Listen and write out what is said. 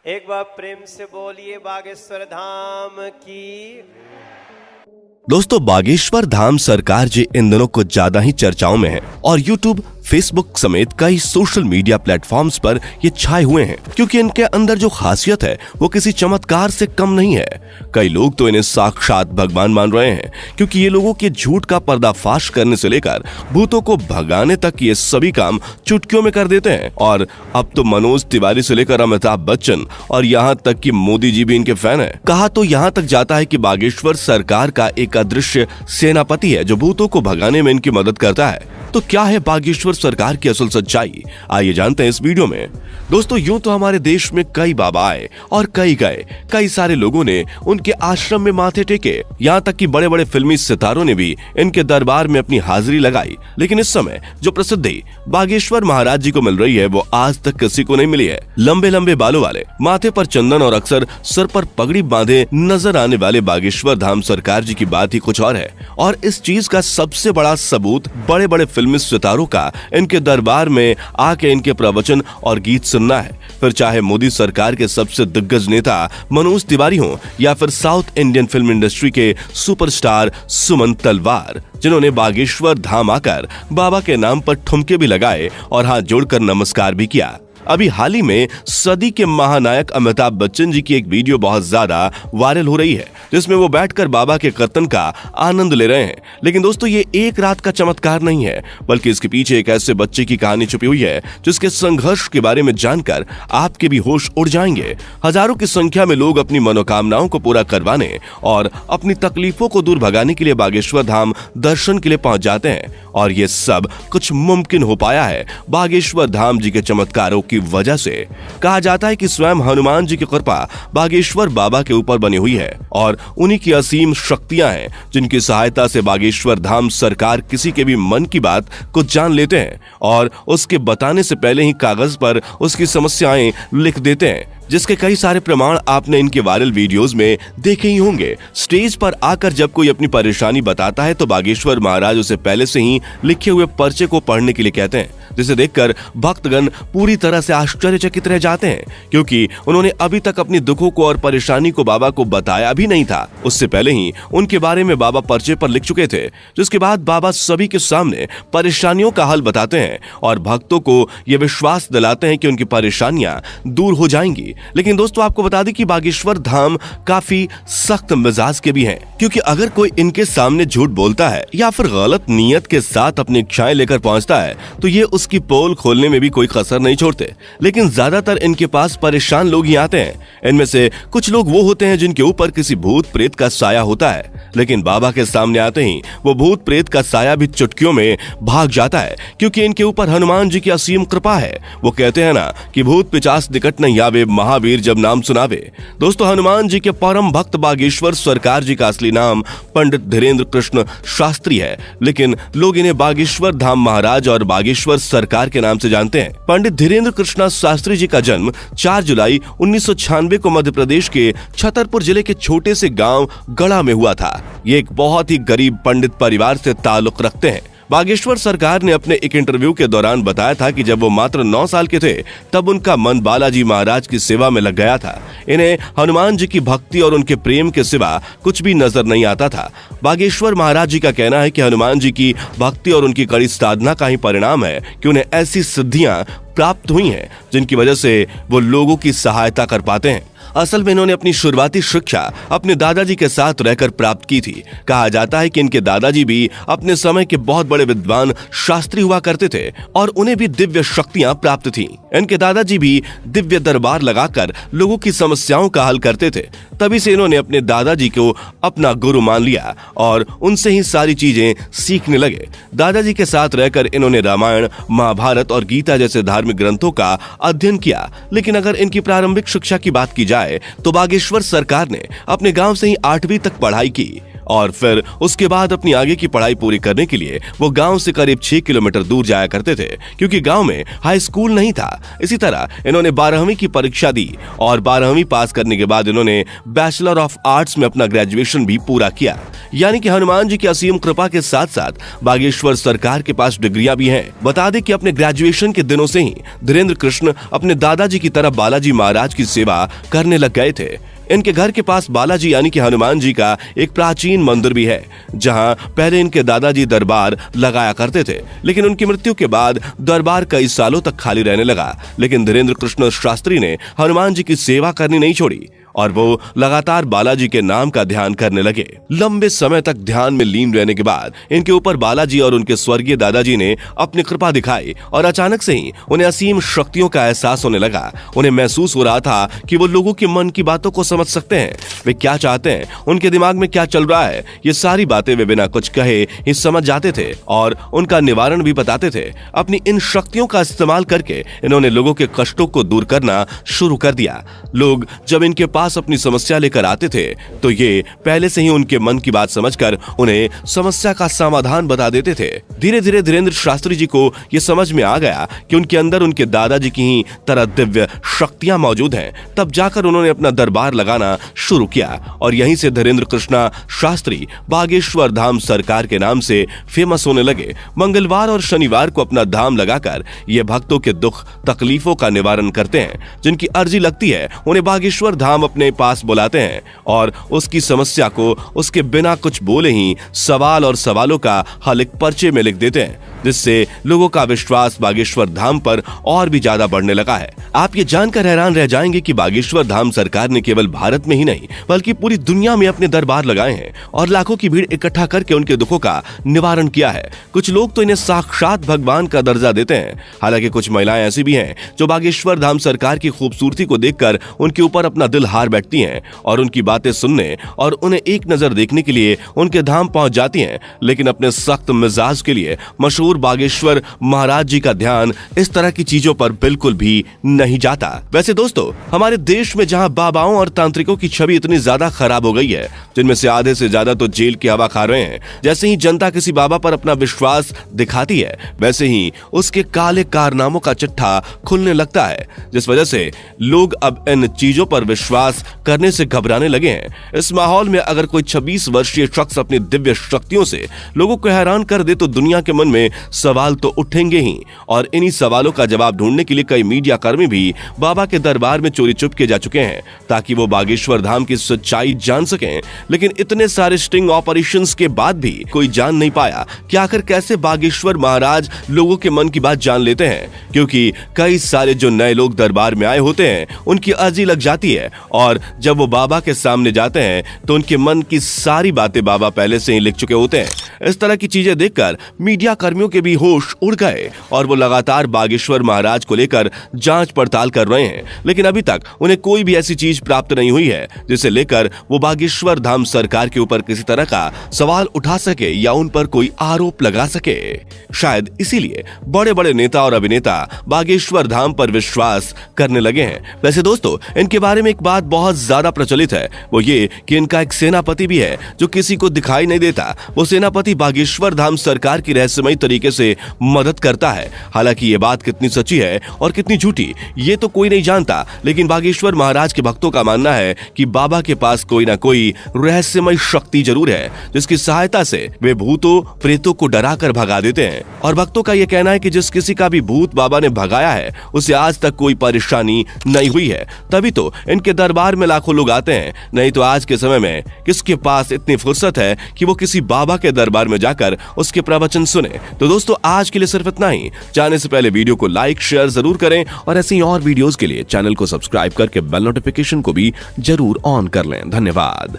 एक बार प्रेम से बोलिए बागेश्वर धाम की। दोस्तों, बागेश्वर धाम सरकार जी इन दिनों कुछ ज्यादा ही चर्चाओं में है और YouTube, फेसबुक समेत कई सोशल मीडिया प्लेटफॉर्म्स पर ये छाए हुए हैं क्योंकि इनके अंदर जो खासियत है वो किसी चमत्कार से कम नहीं है। कई लोग तो इन्हें साक्षात भगवान मान रहे हैं क्योंकि ये लोगों के झूठ का पर्दाफाश करने से लेकर भूतों को भगाने तक ये सभी काम चुटकियों में कर देते हैं। और अब तो मनोज तिवारी से लेकर अमिताभ बच्चन और यहाँ तक कि मोदी जी भी इनके फैन है। कहा तो यहाँ तक जाता है कि बागेश्वर सरकार का एक अदृश्य सेनापति है जो भूतों को भगाने में इनकी मदद करता है। तो क्या है बागेश्वर सरकार की असल सच्चाई, आइए जानते हैं इस वीडियो में। दोस्तों, यूं तो हमारे देश में कई बाबा आए और कई गए, कई सारे लोगों ने उनके आश्रम में माथे टेके, यहाँ तक कि बड़े बड़े फिल्मी सितारों ने भी इनके दरबार में अपनी हाजिरी लगाई। लेकिन इस समय जो प्रसिद्धि बागेश्वर महाराज जी को मिल रही है वो आज तक किसी को नहीं मिली है। लंबे लंबे बालों वाले, माथे पर चंदन और अक्सर सर पर पगड़ी बांधे नजर आने वाले बागेश्वर धाम सरकार जी की बात ही कुछ और है। और इस चीज का सबसे बड़ा सबूत बड़े बड़े फिल्मी सितारों का इनके दरबार में आके इनके प्रवचन और गीत सुनना है। फिर चाहे मोदी सरकार के सबसे दिग्गज नेता मनोज तिवारी हों या फिर साउथ इंडियन फिल्म इंडस्ट्री के सुपरस्टार सुमन तलवार, जिन्होंने बागेश्वर धाम आकर बाबा के नाम पर ठुमके भी लगाए और हाथ जोड़कर नमस्कार भी किया। अभी हाल ही में सदी के महानायक अमिताभ बच्चन जी की एक वीडियो बहुत ज्यादा वायरल हो रही है जिसमें वो बैठकर बाबा के कीर्तन का आनंद ले रहे हैं। लेकिन दोस्तों, ये एक रात का चमत्कार नहीं है बल्कि इसके पीछे एक ऐसे बच्चे की कहानी छुपी हुई है जिसके संघर्ष के बारे में जानकर आपके भी होश उड़ जाएंगे। हजारों की संख्या में लोग अपनी मनोकामनाओं को पूरा करवाने और अपनी तकलीफों को दूर भगाने के लिए बागेश्वर धाम दर्शन के लिए पहुंच जाते हैं और ये सब कुछ मुमकिन हो पाया है बागेश्वर धाम जी के चमत्कारों की वजह से। कहा जाता है कि स्वयं हनुमान जी की कृपा बागेश्वर बाबा के ऊपर बनी हुई है और उन्हीं की असीम शक्तियां हैं जिनकी सहायता से बागेश्वर धाम सरकार किसी के भी मन की बात को जान लेते हैं और उसके बताने से पहले ही कागज पर उसकी समस्याएं लिख देते हैं, जिसके कई सारे प्रमाण आपने इनके वायरल वीडियोस में देखे ही होंगे। स्टेज पर आकर जब कोई अपनी परेशानी बताता है तो बागेश्वर महाराज उसे पहले से ही लिखे हुए पर्चे को पढ़ने के लिए कहते हैं, जिसे देखकर भक्तगण पूरी तरह से आश्चर्यचकित रह जाते हैं क्योंकि उन्होंने अभी तक अपनी दुखों को और परेशानी को बाबा को बताया भी नहीं था। उससे पहले ही उनके बारे में बाबा पर्चे पर लिख चुके थे, जिसके बाद बाबा सभी के सामने परेशानियों का हल बताते हैं और भक्तों को ये विश्वास दिलाते हैं कि उनकी परेशानियां दूर हो जाएंगी। लेकिन दोस्तों, आपको बता दें कि बागेश्वर धाम काफी सख्त मिजाज के भी हैं क्योंकि अगर कोई इनके सामने झूठ बोलता है या फिर गलत नीयत के साथ अपनी इच्छाएं लेकर पहुंचता है तो ये उसकी पोल खोलने में भी कोई कसर नहीं छोड़ते। लेकिन ज्यादातर इनके पास परेशान लोग ही आते हैं। इनमें से कुछ लोग वो होते हैं जिनके ऊपर किसी भूत प्रेत का साया होता है, लेकिन बाबा के सामने आते ही वो भूत प्रेत का साया भी चुटकियों में भाग जाता है क्योंकि इनके ऊपर हनुमान जी की असीम कृपा है। वो कहते हैं ना कि भूत पिचास निकट नहीं आवे, महावीर जब नाम सुनावे। दोस्तों, हनुमान जी के परम भक्त बागेश्वर सरकार जी का असली नाम पंडित धीरेन्द्र कृष्ण शास्त्री है, लेकिन लोग इन्हें बागेश्वर धाम महाराज और बागेश्वर सरकार के नाम से जानते हैं। पंडित धीरेन्द्र कृष्ण शास्त्री जी का जन्म 4 जुलाई 1996 को मध्य प्रदेश के छतरपुर जिले के छोटे से गांव गढ़ा में हुआ था। ये एक बहुत ही गरीब पंडित परिवार से ताल्लुक रखते हैं। बागेश्वर सरकार ने अपने एक इंटरव्यू के दौरान बताया था कि जब वो मात्र 9 साल के थे तब उनका मन बालाजी महाराज की सेवा में लग गया था। इन्हें हनुमान जी की भक्ति और उनके प्रेम के सिवा कुछ भी नजर नहीं आता था। बागेश्वर महाराज जी का कहना है कि हनुमान जी की भक्ति और उनकी कड़ी साधना का ही परिणाम है कि उन्हें ऐसी सिद्धियां प्राप्त हुई हैं जिनकी वजह से वो लोगों की सहायता कर पाते हैं। असल में इन्होंने अपनी शुरुआती शिक्षा अपने दादाजी के साथ रहकर प्राप्त की थी। कहा जाता है कि इनके दादाजी भी अपने समय के बहुत बड़े विद्वान शास्त्री हुआ करते थे और उन्हें भी दिव्य शक्तियां प्राप्त थीं। इनके दादाजी भी दिव्य दरबार लगाकर लोगों की समस्याओं का हल करते थे। तभी से इन्होंने अपने दादाजी को अपना गुरु मान लिया और उनसे ही सारी चीजें सीखने लगे। दादाजी के साथ रहकर इन्होंने रामायण, महाभारत और गीता जैसे धार्मिक ग्रंथों का अध्ययन किया। लेकिन अगर इनकी प्रारंभिक शिक्षा की बात की जाए तो बागेश्वर सरकार ने अपने गांव से ही 8वीं तक पढ़ाई की और फिर उसके बाद अपनी आगे की पढ़ाई पूरी करने के लिए वो गांव से करीब 6 किलोमीटर दूर जाया करते थे, क्योंकि गांव में हाई स्कूल नहीं था। इसी तरह इन्होंने 12वीं की परीक्षा दी और 12वीं पास करने के बाद इन्होंने बैचलर ऑफ आर्ट्स में अपना ग्रेजुएशन भी पूरा किया। यानी कि हनुमान जी की असीम कृपा के साथ साथ बागेश्वर सरकार के पास डिग्रियां भी हैं। बता दें कि अपने ग्रेजुएशन के दिनों से ही धीरेन्द्र कृष्ण अपने दादाजी की तरह बालाजी महाराज की सेवा करने लग गए थे। इनके घर के पास बालाजी यानी कि हनुमान जी का एक प्राचीन मंदिर भी है, जहां पहले इनके दादाजी दरबार लगाया करते थे, लेकिन उनकी मृत्यु के बाद दरबार कई सालों तक खाली रहने लगा। लेकिन धीरेन्द्र कृष्ण शास्त्री ने हनुमान जी की सेवा करनी नहीं छोड़ी और वो लगातार बालाजी के नाम का ध्यान करने लगे। लंबे समय तक ध्यान में लीन रहने के बाद इनके ऊपर बालाजी और उनके स्वर्गीय दादाजी ने अपनी कृपा दिखाई और अचानक से ही उन्हें असीम शक्तियों का एहसास होने लगा। उन्हें महसूस हो रहा था कि वो लोगों के मन की बातों को समझ सकते हैं, वे क्या चाहते हैं, उनके दिमाग में क्या चल रहा है। ये सारी बातें वे बिना कुछ कहे ही समझ जाते थे और उनका निवारण भी बताते थे। अपनी इन शक्तियों का इस्तेमाल करके इन्होंने लोगों के कष्टों को दूर करना शुरू कर दिया। लोग जब इनके पास अपनी समस्या लेकर आते थे तो ये पहले से ही उनके मन की बात समझकर उन्हें समस्या का समाधान बता देते थे। धीरे धीरे धीरेन्द्र शास्त्री जी को यह समझ में आ गया कि उनके अंदर उनके दादाजी की ही तरह दिव्य शक्तियां मौजूद हैं। तब जाकर उन्होंने अपना दरबार लगाना शुरू किया और यहीं से धीरेन्द्र कृष्णा शास्त्री बागेश्वर धाम सरकार के नाम से फेमस होने लगे। मंगलवार और शनिवार को अपना धाम लगाकर ये भक्तों के दुख तकलीफों का निवारण करते हैं। जिनकी अर्जी लगती है उन्हें बागेश्वर धाम अपने पास बुलाते हैं और उसकी समस्या को उसके बिना कुछ बोले ही सवाल और सवालों का हल एक पर्चे में लिख देते हैं, जिससे लोगों का विश्वास बागेश्वर धाम पर और भी ज्यादा बढ़ने लगा है। आप ये जानकर हैरान रह जाएंगे कि बागेश्वर धाम सरकार ने केवल भारत में ही नहीं बल्कि पूरी दुनिया में अपने दरबार लगाए हैं और लाखों की भीड़ इकट्ठा करके उनके दुखों का निवारण किया है। कुछ लोग तो इन्हें साक्षात भगवान का दर्जा देते हैं। हालांकि कुछ महिलाएं ऐसी भी हैं जो बागेश्वर धाम सरकार की खूबसूरती को देखकर उनके ऊपर अपना दिल हार बैठती हैं और उनकी बातें सुनने और उन्हें एक नजर देखने के लिए उनके धाम पहुंच जाती हैं। लेकिन अपने सख्त मिजाज के लिए मशहूर बागेश्वर महाराज जी का ध्यान इस तरह की चीजों पर बिल्कुल भी नहीं जाता। वैसे दोस्तों, हमारे देश में जहां बाबाओं और तांत्रिकों की छवि इतनी ज्यादा खराब हो गई है, जिनमें से आधे से ज्यादा तो जेल की हवा खा रहे हैं, जैसे ही जनता किसी बाबा पर अपना विश्वास दिखाती है वैसे ही उसके काले कारनामों का चिट्ठा खुलने लगता है, जिस वजह से लोग अब इन चीजों पर विश्वास करने से घबराने लगे हैं। इस माहौल में अगर कोई 26 वर्षीय शख्स अपनी दिव्य शक्तियों से लोगों को हैरान कर दे तो दुनिया के मन में सवाल तो उठेंगे ही और इन्हीं सवालों का जवाब ढूंढने के लिए कई मीडिया कर्मी भी बाबा के दरबार में चोरी चुपके जा चुके हैं ताकि वो बागेश्वर धाम की सच्चाई जान सकें। लेकिन इतने सारे स्टिंग ऑपरेशंस के बाद भी कोई जान नहीं पाया कि आखिर कैसे बागेश्वर महाराज लोगों के मन की बात जान लेते हैं, क्योंकि कई सारे जो नए लोग दरबार में आए होते हैं उनकी अर्जी लग जाती है और जब वो बाबा के सामने जाते हैं तो उनके मन की सारी बातें बाबा पहले से ही लिख चुके होते हैं। इस तरह की चीजें देखकर मीडिया कर्मियों के भी होश उड़ गए और वो लगातार बागेश्वर महाराज को लेकर जांच पड़ताल कर रहे हैं, लेकिन अभी तक उन्हें कोई भी ऐसी चीज प्राप्त नहीं हुई है जिसे लेकर वो बागेश्वर धाम सरकार के ऊपर किसी तरह का सवाल उठा सके या उन पर कोई आरोप लगा सके। शायद इसीलिए बड़े बड़े नेता और अभिनेता बागेश्वर धाम पर विश्वास करने लगे हैं। वैसे दोस्तों, इनके बारे में एक बात बहुत ज्यादा प्रचलित है, वो ये कि इनका एक सेनापति भी है जो किसी को दिखाई नहीं देता। वो सेनापति बागेश्वर धाम सरकार की रहस्यमयी तरीके से मदद करता है। हालांकि ये बात कितनी सच्ची है और कितनी झूठी ये तो कोई नहीं जानता, लेकिन बागेश्वर महाराज के भक्तों का मानना है कि बाबा के पास कोई ना कोई रहस्यमयी शक्ति जरूर है जिसकी सहायता से वे भूतों प्रेतों को डरा कर भगा देते हैं। और भक्तों का यह कहना है कि जिस किसी का भी भूत बाबा ने भगाया है उसे आज तक कोई परेशानी नहीं हुई है। तभी तो इनके दरबार में लाखों लोग आते हैं, नहीं तो आज के समय में किसके पास इतनी फुर्सत है कि वो किसी बाबा के दरबार में जाकर उसके प्रवचन सुने। तो दोस्तों, आज के लिए सिर्फ इतना ही। जाने से पहले वीडियो को लाइक शेयर जरूर करें और ऐसे ही और वीडियोस के लिए चैनल को सब्सक्राइब करके बेल नोटिफिकेशन को भी जरूर ऑन कर लें। धन्यवाद।